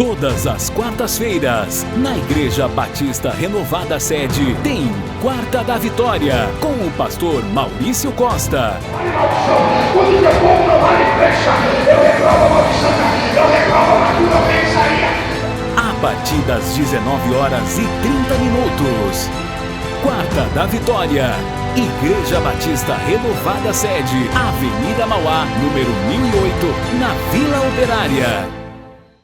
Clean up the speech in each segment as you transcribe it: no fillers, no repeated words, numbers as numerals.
Todas as quartas-feiras, na Igreja Batista Renovada Sede, tem Quarta da Vitória, com o pastor Maurício Costa. A partir das 19h30. Quarta da Vitória, Igreja Batista Renovada Sede, Avenida Mauá, número 1008, na Vila Operária.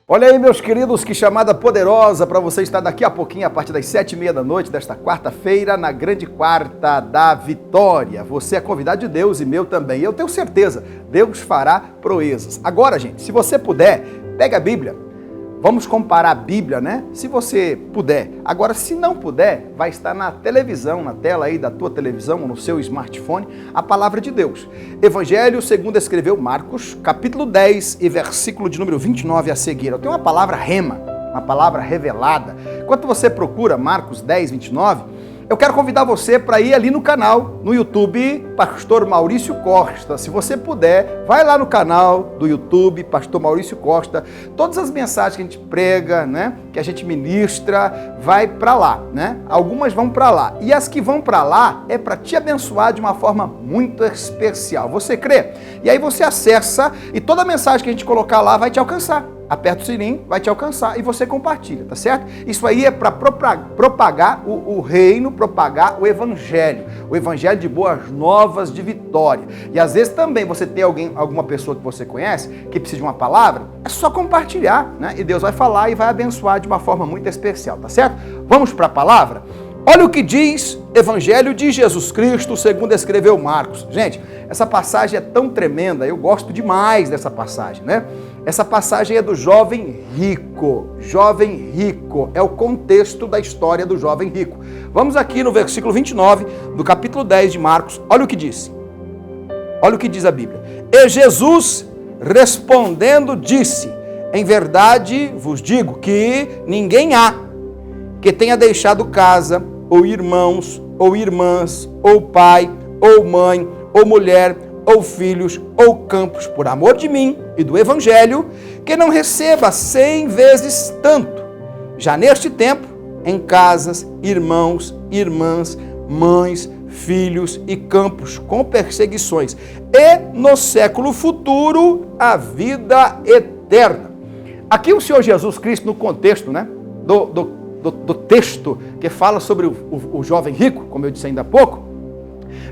Olha aí, meus queridos, que chamada poderosa para você estar daqui a pouquinho, a partir das 19h30 desta quarta-feira, na grande Quarta da Vitória. Você é convidado de Deus e meu também. Eu tenho certeza, Deus fará proezas. Agora, gente, se você puder, pega a Bíblia. Vamos comparar a Bíblia, né? Se você puder. Agora, se não puder, vai estar na televisão, na tela aí da tua televisão, ou no seu smartphone, a palavra de Deus. Evangelho segundo escreveu Marcos, capítulo 10 e versículo de número 29 a seguir. Eu tenho uma palavra rema, uma palavra revelada. Enquanto você procura Marcos 10, 29, eu quero convidar você para ir ali no canal, no YouTube, Pastor Maurício Costa. Se você puder, vai lá no canal do YouTube, Pastor Maurício Costa. Todas as mensagens que a gente prega, né, que a gente ministra, vai para lá, né? Algumas vão para lá. E as que vão para lá é para te abençoar de uma forma muito especial. Você crê? E aí você acessa e toda mensagem que a gente colocar lá vai te alcançar. Aperta o sininho, vai te alcançar e você compartilha, tá certo? Isso aí é para propagar o reino, propagar o evangelho de boas novas, de vitória. E às vezes também você tem alguma pessoa que você conhece que precisa de uma palavra, é só compartilhar, né? E Deus vai falar e vai abençoar de uma forma muito especial, tá certo? Vamos para a palavra? Olha o que diz Evangelho de Jesus Cristo, segundo escreveu Marcos. Gente, essa passagem é tão tremenda, eu gosto demais dessa passagem, né? Essa passagem é do jovem rico. Jovem rico é o contexto da história do jovem rico. Vamos aqui no versículo 29 do capítulo 10 de Marcos. Olha o que diz. Olha o que diz a Bíblia. E Jesus respondendo disse: em verdade vos digo que ninguém há que tenha deixado casa, ou irmãos, ou irmãs, ou pai, ou mãe, ou mulher, ou filhos, ou campos, por amor de mim e do Evangelho, que não receba 100 vezes tanto, já neste tempo, em casas, irmãos, irmãs, mães, filhos e campos, com perseguições, e no século futuro, a vida eterna. Aqui o Senhor Jesus Cristo, no contexto, né, do texto que fala sobre o jovem rico, como eu disse ainda há pouco,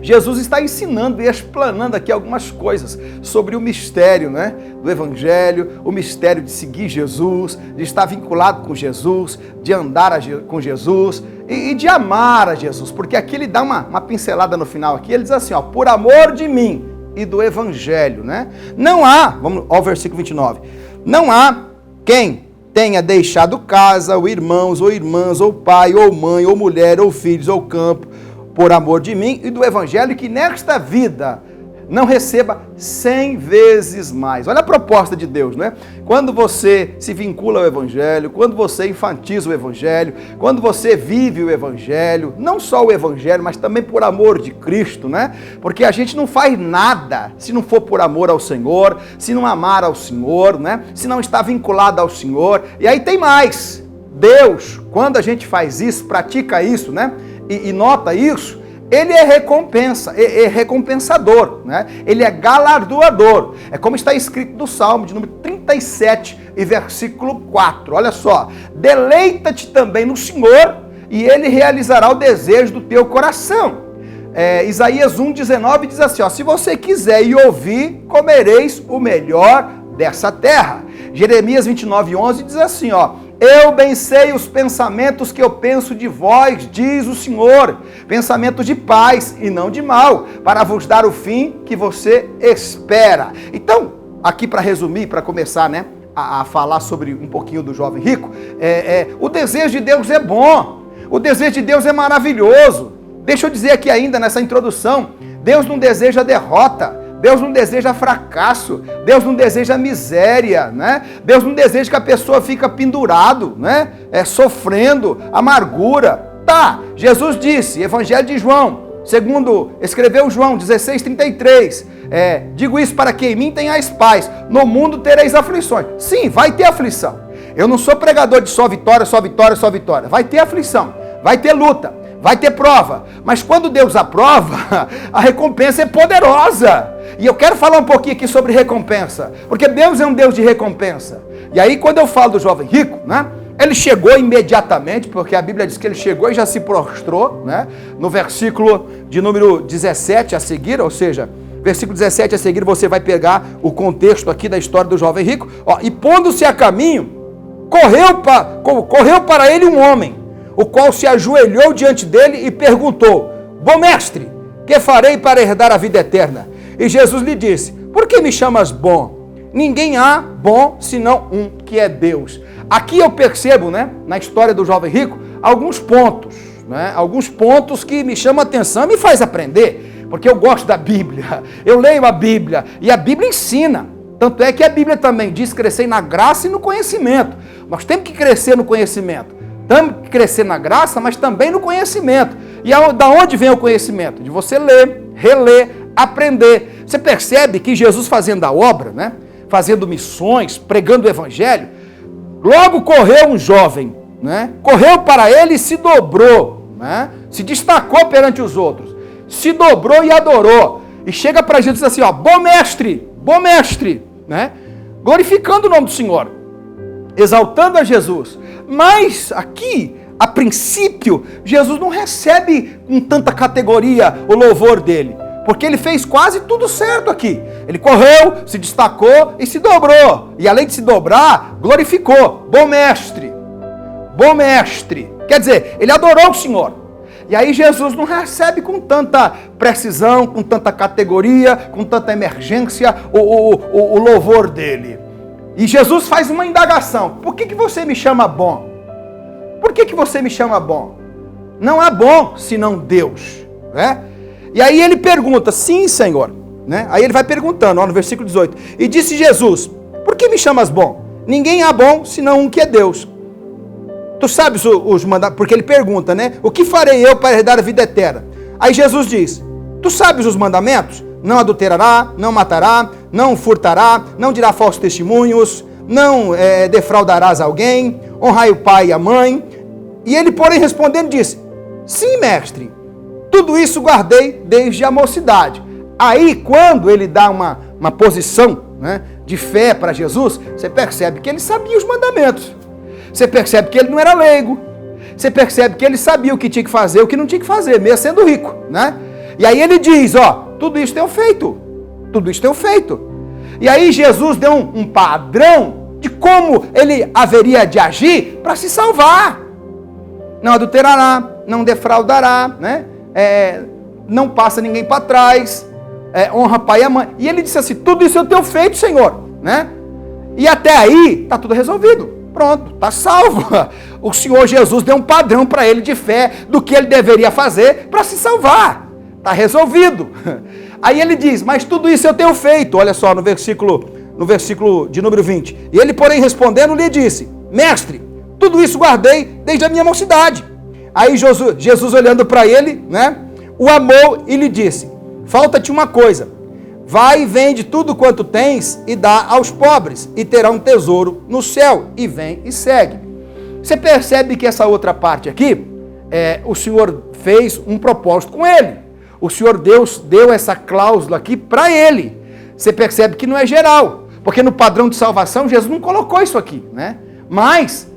Jesus está ensinando e explanando aqui algumas coisas sobre o mistério, né, do Evangelho, o mistério de seguir Jesus, de estar vinculado com Jesus, de andar com Jesus e de amar a Jesus, porque aqui ele dá uma pincelada no final aqui, ele diz assim, ó, por amor de mim e do Evangelho, né? Não há, vamos ao versículo 29, não há quem tenha deixado casa, ou irmãos, ou irmãs, ou pai, ou mãe, ou mulher, ou filhos, ou campo, por amor de mim e do Evangelho, que nesta vida não receba 100 vezes mais. Olha a proposta de Deus, não é? Quando você se vincula ao Evangelho, quando você enfatiza o Evangelho, quando você vive o Evangelho, não só o Evangelho, mas também por amor de Cristo, né? Porque a gente não faz nada se não for por amor ao Senhor, se não amar ao Senhor, né? Se não está vinculado ao Senhor. E aí tem mais. Deus, quando a gente faz isso, pratica isso, né? E nota isso, ele é recompensador, né? Ele é galardoador. É como está escrito no Salmo de número 37 e versículo 4. Olha só, deleita-te também no Senhor e ele realizará o desejo do teu coração. Isaías 1,19 diz assim, ó, se você quiser e ouvir, comereis o melhor dessa terra. Jeremias 29,11 diz assim, ó, eu bem sei os pensamentos que eu penso de vós, diz o Senhor, pensamentos de paz e não de mal, para vos dar o fim que você espera. Então, aqui para resumir, para começar, né, a falar sobre um pouquinho do jovem rico, o desejo de Deus é bom, o desejo de Deus é maravilhoso. Deixa eu dizer aqui ainda nessa introdução, Deus não deseja derrota, Deus não deseja fracasso, Deus não deseja miséria, né? Deus não deseja que a pessoa fique pendurado, né? Sofrendo, amargura. Tá, Jesus disse, Evangelho de João, segundo escreveu João 16:33, digo isso para que em mim tenhais paz, no mundo tereis aflições. Sim, vai ter aflição. Eu não sou pregador de só vitória, só vitória, só vitória. Vai ter aflição, vai ter luta, vai ter prova. Mas quando Deus aprova, a recompensa é poderosa. E eu quero falar um pouquinho aqui sobre recompensa, porque Deus é um Deus de recompensa. E aí quando eu falo do jovem rico, né? Ele chegou imediatamente, porque a Bíblia diz que ele chegou e já se prostrou, né? No versículo de número 17 a seguir, ou seja, versículo 17 a seguir, você vai pegar o contexto aqui da história do jovem rico. Ó, e pondo-se a caminho, correu para ele um homem, o qual se ajoelhou diante dele e perguntou: bom mestre, que farei para herdar a vida eterna? E Jesus lhe disse: por que me chamas bom? Ninguém há bom senão um, que é Deus. Aqui eu percebo, né, na história do jovem rico, alguns pontos, né, alguns pontos que me chamam a atenção e me faz aprender, porque eu gosto da Bíblia, eu leio a Bíblia e a Bíblia ensina. Tanto é que a Bíblia também diz crescer na graça e no conhecimento. Nós temos que crescer no conhecimento. Temos que crescer na graça, mas também no conhecimento. E da onde vem o conhecimento? De você ler, reler, aprender. Você percebe que Jesus fazendo a obra, né, fazendo missões, pregando o evangelho, logo correu um jovem, né, correu para ele e se dobrou, né, se destacou perante os outros, se dobrou e adorou. E chega para Jesus e diz assim, ó, bom mestre, né, glorificando o nome do Senhor, exaltando a Jesus. Mas aqui, a princípio, Jesus não recebe com tanta categoria o louvor dele, porque ele fez quase tudo certo aqui. Ele correu, se destacou e se dobrou. E além de se dobrar, glorificou. Bom mestre. Quer dizer, ele adorou o Senhor. E aí Jesus não recebe com tanta precisão, com tanta categoria, com tanta emergência o louvor dele. E Jesus faz uma indagação. Por que você me chama bom? Por que você me chama bom? Não há bom senão Deus, né? E aí ele pergunta, sim, Senhor, né? Aí ele vai perguntando, ó, no versículo 18. E disse Jesus, por que me chamas bom? Ninguém há bom senão um, que é Deus. Tu sabes os mandamentos, porque ele pergunta, né? O que farei eu para herdar a vida eterna? Aí Jesus diz, tu sabes os mandamentos? Não adulterará, não matará, não furtará, não dirá falsos testemunhos, não defraudarás alguém, honrai o pai e a mãe. E ele, porém, respondendo, disse, sim, mestre, tudo isso guardei desde a mocidade. Aí, quando ele dá uma posição, né, de fé para Jesus, você percebe que ele sabia os mandamentos. Você percebe que ele não era leigo. Você percebe que ele sabia o que tinha que fazer, o que não tinha que fazer, mesmo sendo rico, né? E aí ele diz, ó, tudo isso tenho feito. E aí Jesus deu um padrão de como ele haveria de agir para se salvar. Não adulterará, não defraudará, né? Não passa ninguém para trás, honra pai e a mãe. E ele disse assim, tudo isso eu tenho feito, Senhor, né? E até aí está tudo resolvido. Pronto, está salvo. O Senhor Jesus deu um padrão para ele de fé do que ele deveria fazer para se salvar. Está resolvido. Aí ele diz, mas tudo isso eu tenho feito. Olha só no versículo de número 20. E ele, porém, respondendo, lhe disse, mestre, tudo isso guardei desde a minha mocidade. Aí Jesus olhando para ele, né, o amou e lhe disse, falta-te uma coisa, vai e vende tudo quanto tens e dá aos pobres, e terá um tesouro no céu, e vem e segue. Você percebe que essa outra parte aqui, o Senhor fez um propósito com ele. O Senhor Deus deu essa cláusula aqui para ele. Você percebe que não é geral, porque no padrão de salvação Jesus não colocou isso aqui, né? Mas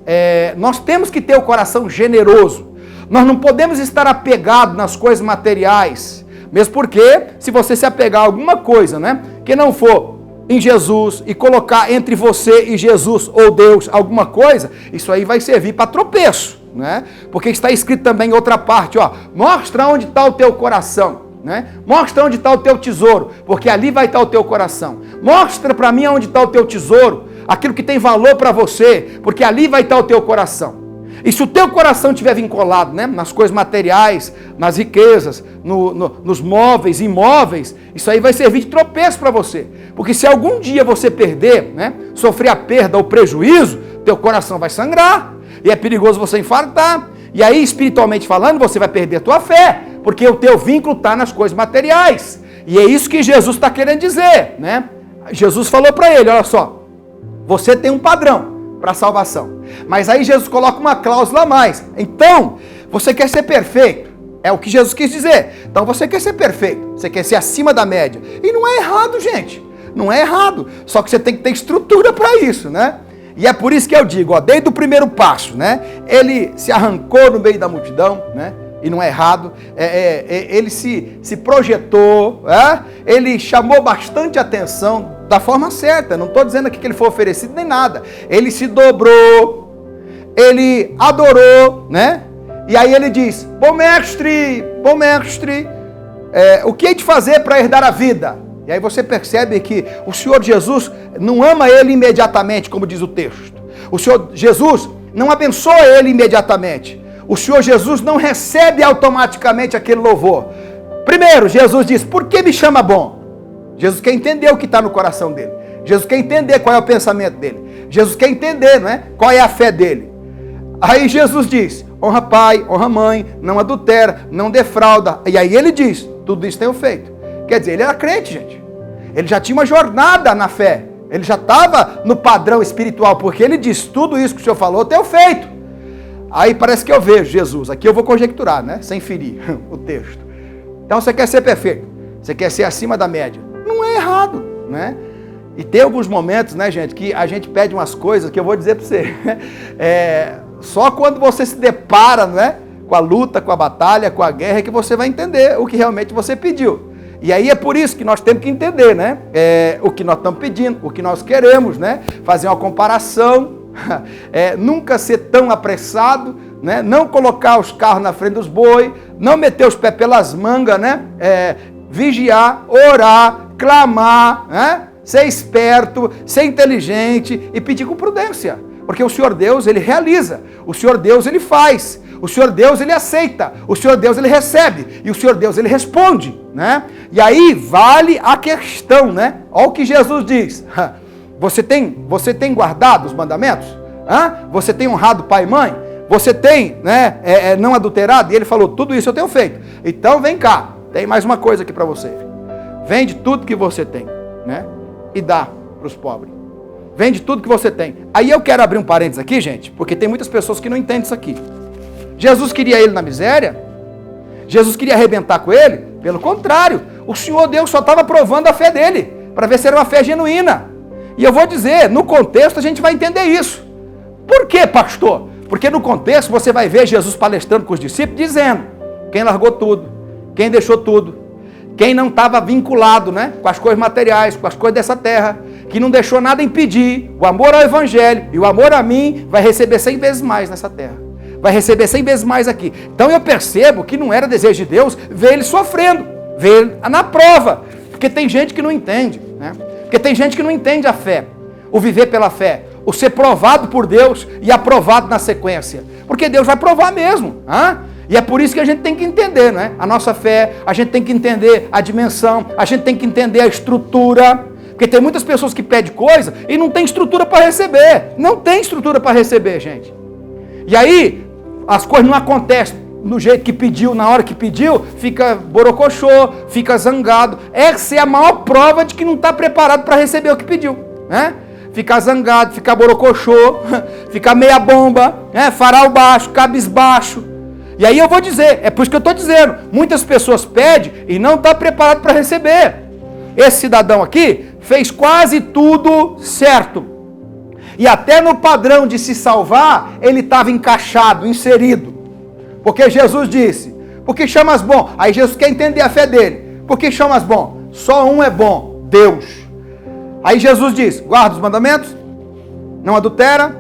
nós temos que ter o coração generoso. Nós não podemos estar apegados nas coisas materiais, mesmo porque se você se apegar a alguma coisa, né, que não for em Jesus e colocar entre você e Jesus ou Deus alguma coisa, isso aí vai servir para tropeço, né? Porque está escrito também em outra parte, ó, mostra onde está o teu coração, né? Mostra onde está o teu tesouro, porque ali vai estar o teu coração. Mostra para mim onde está o teu tesouro, aquilo que tem valor para você, porque ali vai estar o teu coração. E se o teu coração estiver vinculado, né, nas coisas materiais, nas riquezas, nos móveis, imóveis, isso aí vai servir de tropeço para você. Porque se algum dia você perder, né, sofrer a perda ou prejuízo, teu coração vai sangrar. E é perigoso você infartar. E aí, espiritualmente falando, você vai perder a tua fé. Porque o teu vínculo está nas coisas materiais. E é isso que Jesus está querendo dizer, né? Jesus falou para ele, olha só, você tem um padrão para a salvação. Mas aí Jesus coloca uma cláusula a mais. Então, você quer ser perfeito. É o que Jesus quis dizer. Então você quer ser perfeito. Você quer ser acima da média. E não é errado, gente. Não é errado. Só que você tem que ter estrutura para isso, né? E é por isso que eu digo, ó, desde o primeiro passo, né? Ele se arrancou no meio da multidão, né? E não é errado. Ele se projetou, ele chamou bastante atenção da forma certa. Não estou dizendo aqui que ele foi oferecido nem nada. Ele se dobrou, ele adorou, né? E aí ele diz, bom mestre, o que hei de fazer para herdar a vida? E aí você percebe que o Senhor Jesus não ama ele imediatamente, como diz o texto. O Senhor Jesus não abençoa ele imediatamente. O Senhor Jesus não recebe automaticamente aquele louvor. Primeiro, Jesus diz, por que me chama bom? Jesus quer entender o que está no coração dele. Jesus quer entender qual é o pensamento dele. Jesus quer entender, não é? Qual é a fé dele. Aí Jesus diz, honra pai, honra mãe, não adultera, não defrauda. E aí ele diz, tudo isso tenho feito. Quer dizer, ele era crente, gente. Ele já tinha uma jornada na fé. Ele já estava no padrão espiritual, porque ele diz, tudo isso que o Senhor falou, eu tenho feito. Aí parece que eu vejo Jesus. Aqui eu vou conjecturar, né? Sem ferir o texto. Então você quer ser perfeito. Você quer ser acima da média. Não é errado, né? E tem alguns momentos, né, gente, que a gente pede umas coisas que eu vou dizer para você. Só quando você se depara, né, com a luta, com a batalha, com a guerra, é que você vai entender o que realmente você pediu. E aí é por isso que nós temos que entender, né, o que nós estamos pedindo, o que nós queremos, né, fazer uma comparação, nunca ser tão apressado, né, não colocar os carros na frente dos bois, não meter os pés pelas mangas, né, vigiar, orar, clamar, né, ser esperto, ser inteligente e pedir com prudência. Porque o Senhor Deus, ele realiza. O Senhor Deus, ele faz. O Senhor Deus, ele aceita. O Senhor Deus, ele recebe. E o Senhor Deus, ele responde, né? E aí vale a questão, né? Olha o que Jesus diz. Você tem guardado os mandamentos? Você tem honrado pai e mãe? Você tem, né, não adulterado? E ele falou, tudo isso eu tenho feito. Então vem cá, tem mais uma coisa aqui para você. Vende tudo que você tem, né? E dá para os pobres. Vende tudo que você tem. Aí eu quero abrir um parênteses aqui, gente, porque tem muitas pessoas que não entendem isso aqui. Jesus queria ele na miséria? Jesus queria arrebentar com ele? Pelo contrário, o Senhor Deus só estava provando a fé dele, para ver se era uma fé genuína. E eu vou dizer, no contexto a gente vai entender isso. Por quê, pastor? Porque no contexto você vai ver Jesus palestrando com os discípulos, dizendo, quem largou tudo, quem deixou tudo, quem não estava vinculado, né, com as coisas materiais, com as coisas dessa terra, que não deixou nada impedir o amor ao evangelho e o amor a mim, vai receber 100 vezes mais nessa terra. Vai receber 100 vezes mais aqui. Então eu percebo que não era desejo de Deus ver ele sofrendo, ver ele na prova. Porque tem gente que não entende, né? Porque tem gente que não entende a fé, o viver pela fé, o ser provado por Deus e aprovado na sequência. Porque Deus vai provar mesmo, E é por isso que a gente tem que entender, né? A nossa fé, a gente tem que entender a dimensão, a gente tem que entender a estrutura. Porque tem muitas pessoas que pedem coisa e não tem estrutura para receber. Não tem estrutura para receber, gente. E aí, as coisas não acontecem no jeito que pediu, na hora que pediu, fica borocochô, fica zangado. Essa é a maior prova de que não está preparado para receber o que pediu, né? Ficar zangado, ficar borocochô, ficar meia bomba, né? Farol baixo, cabisbaixo. E aí eu vou dizer, é por isso que eu estou dizendo, muitas pessoas pedem e não estão preparadas para receber. Esse cidadão aqui fez quase tudo certo. E até no padrão de se salvar, ele estava encaixado, inserido. Porque Jesus disse, por que chamas bom? Aí Jesus quer entender a fé dele. Por que chamas bom? Só um é bom, Deus. Aí Jesus diz, guarda os mandamentos, não adultera,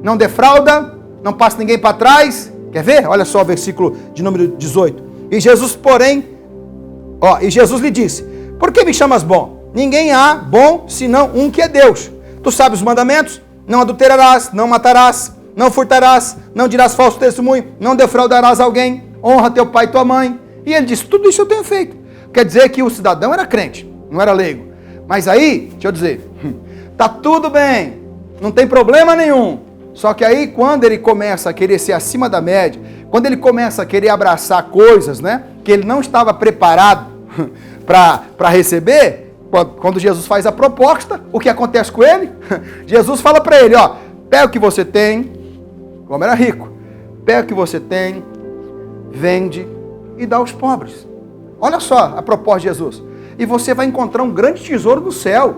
não defrauda, não passa ninguém para trás. Quer ver? Olha só o versículo de número 18. E Jesus, porém, e Jesus lhe disse, por que me chamas bom? Ninguém há bom, senão um que é Deus. Tu sabes os mandamentos? Não adulterarás, não matarás, não furtarás, não dirás falso testemunho, não defraudarás alguém, honra teu pai e tua mãe. E ele disse, tudo isso eu tenho feito. Quer dizer que o cidadão era crente, não era leigo. Mas aí, deixa eu dizer, tá tudo bem, não tem problema nenhum. Só que aí, quando ele começa a querer ser acima da média, quando ele começa a querer abraçar coisas, né, que ele não estava preparado para receber, quando Jesus faz a proposta, o que acontece com ele? Jesus fala para ele, Pega o que você tem, como era rico, pega o que você tem, vende e dá aos pobres. Olha só a proposta de Jesus. E você vai encontrar um grande tesouro no céu.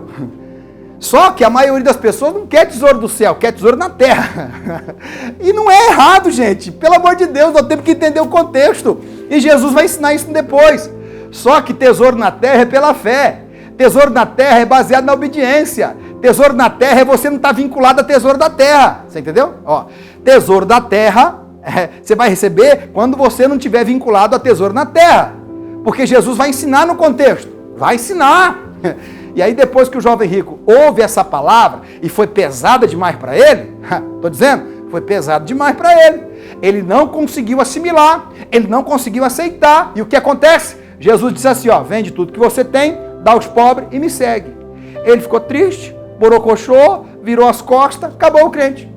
Só que a maioria das pessoas não quer tesouro do céu, quer tesouro na terra. E não é errado, gente. Pelo amor de Deus, nós temos que entender o contexto. E Jesus vai ensinar isso depois. Só que tesouro na terra é pela fé. Tesouro na terra é baseado na obediência. Tesouro na terra é você não estar vinculado a tesouro da terra. Você entendeu? Ó, tesouro da terra você vai receber quando você não estiver vinculado a tesouro na terra. Porque Jesus vai ensinar no contexto. Vai ensinar. E aí depois que o jovem rico ouve essa palavra e foi pesada demais para ele, estou dizendo, foi pesado demais para ele. Ele não conseguiu assimilar, ele não conseguiu aceitar. E o que acontece? Jesus disse assim, ó, vende tudo que você tem, dá aos pobres e me segue. Ele ficou triste, borocochô, virou as costas, acabou o crente.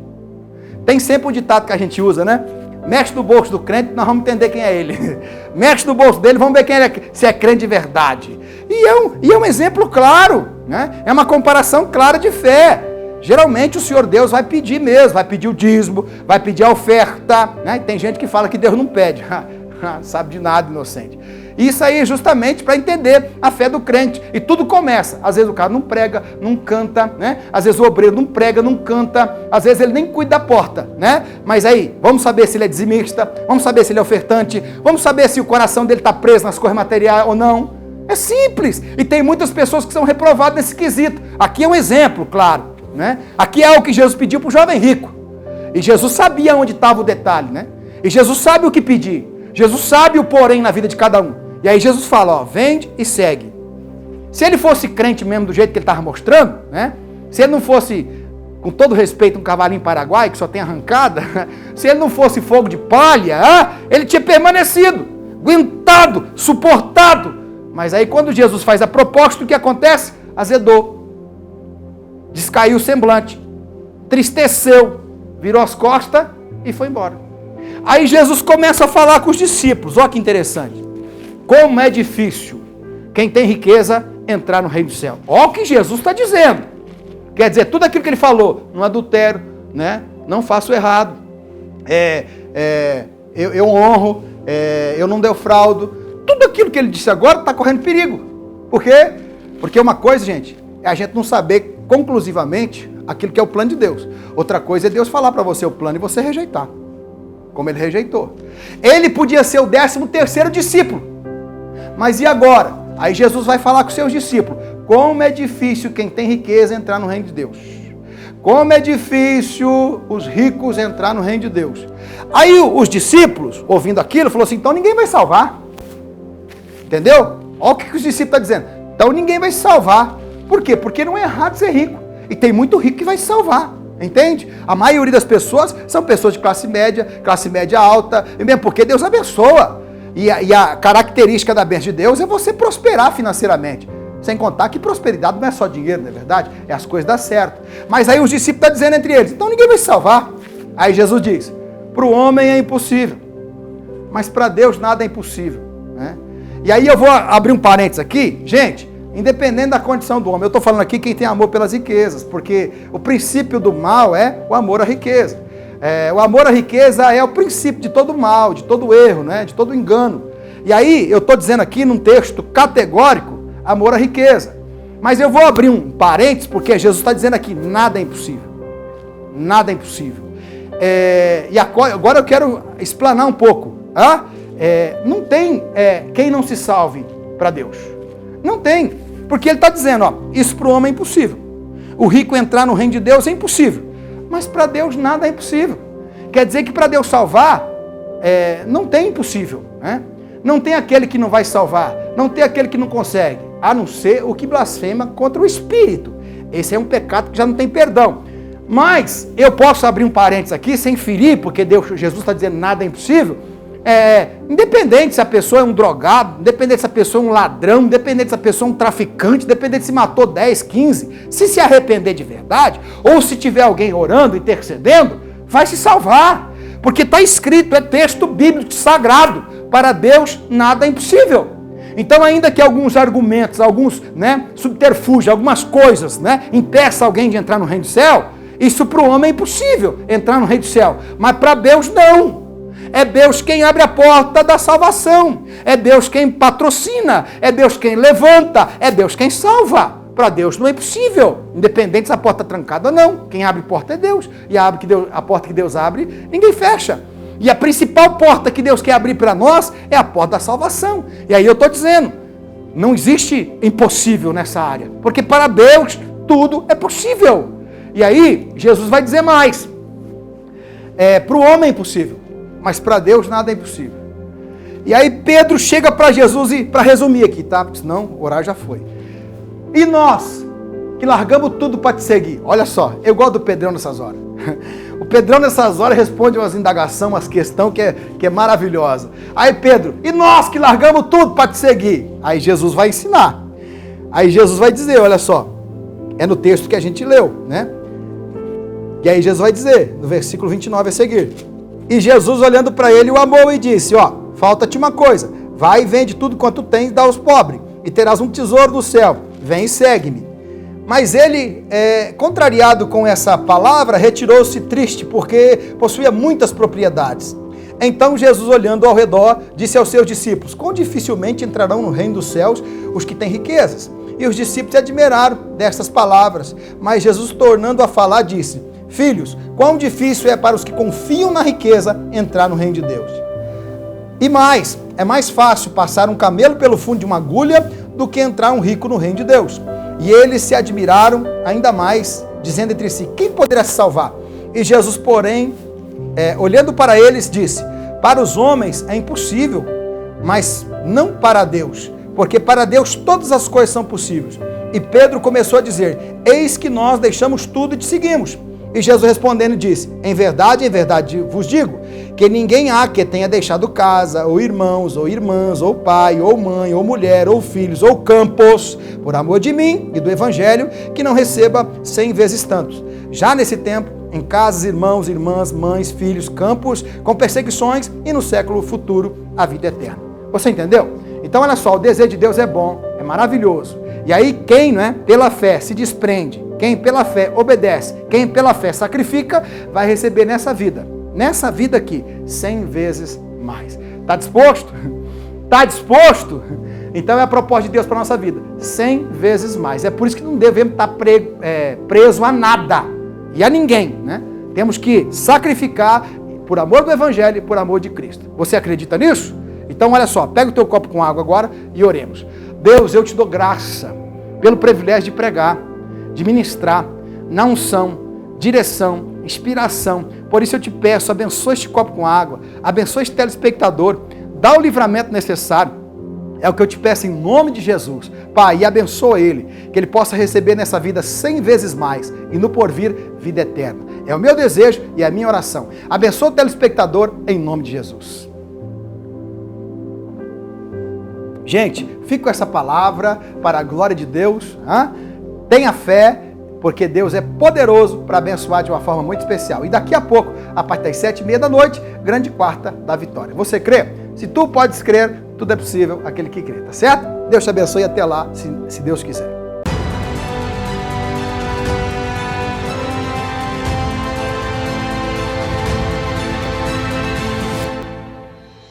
Tem sempre um ditado que a gente usa, né? Mexe no bolso do crente, nós vamos entender quem é ele. Mexe no bolso dele, vamos ver quem ele é, se é crente de verdade. E é um exemplo claro, né? É uma comparação clara de fé. Geralmente o Senhor Deus vai pedir mesmo, vai pedir o dízimo, vai pedir a oferta, né? E tem gente que fala que Deus não pede. Sabe de nada, inocente. Isso aí é justamente para entender a fé do crente. E tudo começa. Às vezes o cara não prega, não canta, né? Às vezes o obreiro não prega, não canta. Às vezes ele nem cuida da porta, né? Mas aí, vamos saber se ele é dizimista, vamos saber se ele é ofertante, vamos saber se o coração dele está preso nas coisas materiais ou não. É simples. E tem muitas pessoas que são reprovadas nesse quesito. Aqui é um exemplo, claro, né? Aqui é o que Jesus pediu para o jovem rico. E Jesus sabia onde estava o detalhe, né? E Jesus sabe o que pedir. Jesus sabe o porém na vida de cada um. E aí Jesus fala, ó, vende e segue. Se ele fosse crente mesmo do jeito que ele estava mostrando, né? Se ele não fosse, com todo respeito, um cavalinho paraguai que só tem arrancada, se ele não fosse fogo de palha, ele tinha permanecido, aguentado, suportado. Mas aí quando Jesus faz a proposta, o que acontece? Azedou. Descaiu o semblante. Tristeceu. Virou as costas e foi embora. Aí Jesus começa a falar com os discípulos. Olha que interessante. Como é difícil quem tem riqueza entrar no reino do céu. Olha o que Jesus está dizendo. Quer dizer, tudo aquilo que ele falou, não adultero, né? Não faço errado, eu honro, eu não defraudo. Tudo aquilo que ele disse agora está correndo perigo. Por quê? Porque uma coisa, gente, é a gente não saber conclusivamente aquilo que é o plano de Deus. Outra coisa é Deus falar para você o plano e você rejeitar. Como ele rejeitou. Ele podia ser o 13º discípulo. Mas e agora? Aí Jesus vai falar com seus discípulos. Como é difícil quem tem riqueza entrar no reino de Deus. Como é difícil os ricos entrar no reino de Deus. Aí os discípulos, ouvindo aquilo, falaram assim, então ninguém vai salvar. Entendeu? Olha o que os discípulos estão dizendo. Então ninguém vai se salvar. Por quê? Porque não é errado ser rico. E tem muito rico que vai se salvar. Entende? A maioria das pessoas são pessoas de classe média alta, e mesmo porque Deus abençoa. E a característica da bênção de Deus é você prosperar financeiramente. Sem contar que prosperidade não é só dinheiro, não é verdade? É as coisas dar certo. Mas aí os discípulos estão dizendo entre eles, então ninguém vai se salvar. Aí Jesus diz, para o homem é impossível, mas para Deus nada é impossível. Né? E aí eu vou abrir um parênteses aqui. Gente, independente da condição do homem, eu estou falando aqui quem tem amor pelas riquezas, porque o princípio do mal é o amor à riqueza. O amor à riqueza é o princípio de todo mal, de todo erro, né? De todo engano. E aí, eu estou dizendo aqui num texto categórico, amor à riqueza. Mas eu vou abrir um parênteses, porque Jesus está dizendo aqui, nada é impossível. Nada é impossível. E agora eu quero explanar um pouco. Não tem quem não se salve para Deus. Não tem. Porque ele está dizendo, ó, isso para o homem é impossível. O rico entrar no reino de Deus é impossível. Mas para Deus nada é impossível. Quer dizer que para Deus salvar, não tem impossível. Né? Não tem aquele que não vai salvar. Não tem aquele que não consegue. A não ser o que blasfema contra o Espírito. Esse é um pecado que já não tem perdão. Mas eu posso abrir um parênteses aqui, sem ferir, porque Jesus está dizendo nada é impossível. Independente se a pessoa é um drogado, independente se a pessoa é um ladrão, independente se a pessoa é um traficante, independente se matou 10, 15, se arrepender de verdade, ou se tiver alguém orando, intercedendo, vai se salvar. Porque está escrito, é texto bíblico sagrado, para Deus nada é impossível. Então, ainda que alguns argumentos, alguns subterfúgios, algumas coisas impeçam alguém de entrar no reino do céu, Isso para o homem é impossível, entrar no reino do céu. Mas para Deus não. É Deus quem abre a porta da salvação. É Deus quem patrocina. É Deus quem levanta. É Deus quem salva. Para Deus não é impossível. Independente se a porta está trancada ou não. Quem abre porta é Deus. E a porta que Deus abre, ninguém fecha. E a principal porta que Deus quer abrir para nós é a porta da salvação. E aí eu estou dizendo, não existe impossível nessa área. Porque para Deus tudo é possível. E aí Jesus vai dizer mais. Para o homem é impossível. Mas para Deus nada é impossível. E aí Pedro chega para Jesus, e para resumir aqui, tá? Porque senão o horário já foi. E nós, que largamos tudo para te seguir. Olha só, eu gosto do Pedrão nessas horas. O Pedrão nessas horas responde umas indagações, umas questões que é maravilhosa. Aí Pedro, e nós que largamos tudo para te seguir? Aí Jesus vai ensinar. Aí Jesus vai dizer, olha só. É no texto que a gente leu, né? E aí Jesus vai dizer, no versículo 29 a seguir. E Jesus, olhando para ele, o amou e disse, falta-te uma coisa. Vai e vende tudo quanto tens e dá aos pobres. E terás um tesouro no céu. Vem e segue-me. Mas ele, contrariado com essa palavra, retirou-se triste, porque possuía muitas propriedades. Então Jesus, olhando ao redor, disse aos seus discípulos, quão dificilmente entrarão no reino dos céus os que têm riquezas? E os discípulos se admiraram destas palavras. Mas Jesus, tornando a falar, disse, filhos, quão difícil é para os que confiam na riqueza entrar no reino de Deus. E mais, é mais fácil passar um camelo pelo fundo de uma agulha do que entrar um rico no reino de Deus. E eles se admiraram ainda mais, dizendo entre si, quem poderá se salvar? E Jesus, porém, olhando para eles, disse, para os homens é impossível, mas não para Deus, porque para Deus todas as coisas são possíveis. E Pedro começou a dizer, eis que nós deixamos tudo e te seguimos. E Jesus respondendo disse, em verdade vos digo, que ninguém há que tenha deixado casa, ou irmãos, ou irmãs, ou pai, ou mãe, ou mulher, ou filhos, ou campos, por amor de mim e do evangelho, que não receba 100 vezes tantos. Já nesse tempo, em casas, irmãos, irmãs, mães, filhos, campos, com perseguições, e no século futuro, a vida eterna. Você entendeu? Então, olha só, o desejo de Deus é bom, é maravilhoso. E aí, quem, pela fé se desprende, quem pela fé obedece, quem pela fé sacrifica, vai receber nessa vida aqui, 100 vezes mais. Está disposto? Está disposto? Então é a proposta de Deus para a nossa vida, 100 vezes mais. É por isso que não devemos estar preso a nada e a ninguém, Temos que sacrificar por amor do evangelho e por amor de Cristo. Você acredita nisso? Então olha só, pega o teu copo com água agora e oremos. Deus, eu te dou graça pelo privilégio de pregar, de ministrar, na unção, direção, inspiração. Por isso eu te peço, abençoe este copo com água, abençoe este telespectador, dá o livramento necessário. É o que eu te peço em nome de Jesus. Pai, e abençoa ele, que ele possa receber nessa vida 100 vezes mais e no porvir, vida eterna. É o meu desejo e a minha oração. Abençoa o telespectador em nome de Jesus. Gente, fique com essa palavra para a glória de Deus. Tenha fé, porque Deus é poderoso para abençoar de uma forma muito especial. E daqui a pouco, a partir das 7h30 da noite, grande quarta da vitória. Você crê? Se tu podes crer, tudo é possível aquele que crê, tá certo? Deus te abençoe e até lá, se Deus quiser.